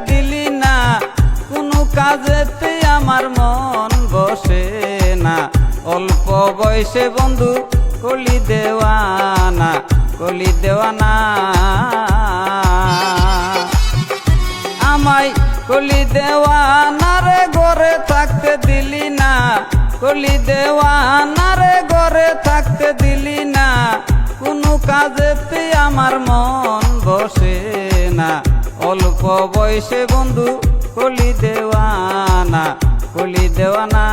দিলি না, কোনো কাজেতে আমার মন বসে না। অল্প বয়সে বন্ধু কলি দেওয়ানা, কলি দেওয়ানা। আমায় কলি দেওয়ানা রে, ঘরে থাকতে দিলি না, কলি দেওয়ানা রে, ঘরে থাকতে দিলি না। কোনো কাজেতে আমার মন বসে না। অল্প বয়সে বন্ধু কলি দেওয়ানা, কলি দেওয়ানা।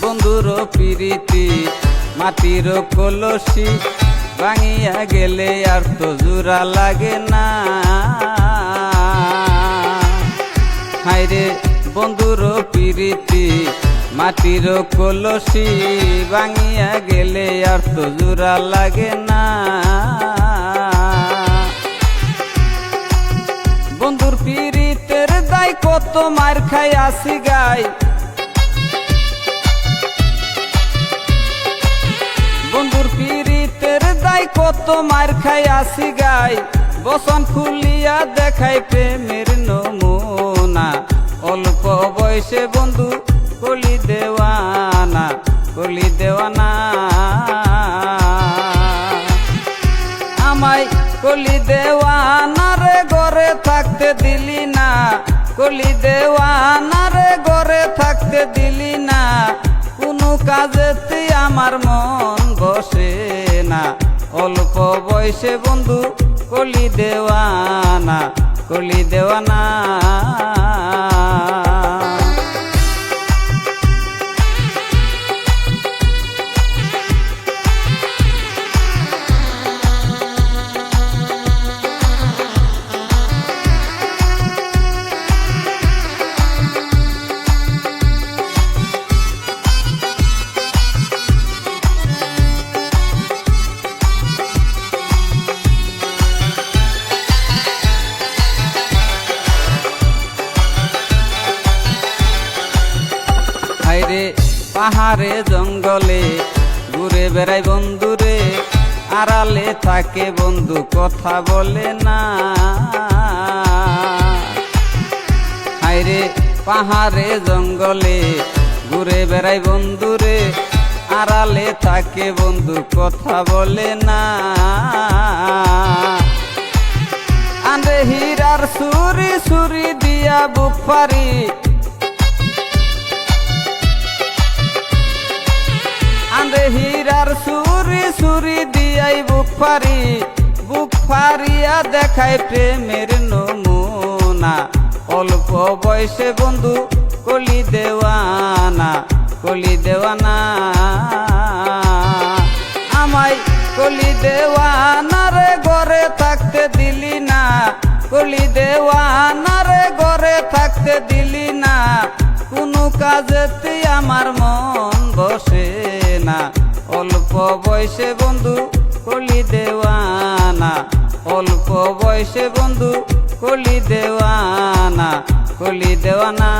বন্ধুর প্রীতি মাটির কলসি, ভাঙিয়া গেলে আর তো জোড়া লাগে না। হায়রে বন্ধুর প্রীতি মাটির কলসি, ভাঙিয়া গেলে আর তো জোড়া লাগে না। বন্ধুর প্রীতের দায় কত মার খাই আসি গাই, বন্ধুর প্রীতের দায় কত মার খাই আসি গাই। বসন খুলিয়া দেখাই প্রেমের নমুনা। অল্প বয়সে বন্ধু কলি দেওয়ানা, কলি দেওয়ানা। আমায় কলি দেওয়ানা রে, ঘরে থাকতে দিলি না, কলি দেওয়ানা রে, ঘরে থাকতে দিলি না। কোনো কাজেতে আমার মন বসে না। অল্প বয়সে বন্ধু কলি দেওয়ানা, কলি দেওয়ানা। হায়রে পাহাড়ে জঙ্গলে ঘুরে বেড়াই বন্ধুরে, আড়ালে থাকে বন্ধু কথা বলে না। হায়রে পাহাড়ে জঙ্গলে ঘুরে বেড়াই বন্ধুরে, আড়ালে থাকে বন্ধু কথা বলে না। আন্রে হীরার সুরি সুরি দিয়া বুক পারি, আন্রে হীরার সুরি সুরি দিয়াই বুক পারি। বুক পারিয়া দেখায় প্রেমের নমুনা। অল্প বয়সে বন্ধু কলি দেওয়ানা, কলি দেওয়ানা। আমায় কলি দেওয়ানা রে, ঘরে থাকতে দিলি না, কলি দেওয়ানা রে, ঘরে থাকতে দিলি না। কোনো কাজেতে আমার মন বসে না। অল্প বয়সে বন্ধু কলি দেওয়ানা, অল্প বয়সে বন্ধু কলি দেওয়ানা, কলি দেওয়ানা।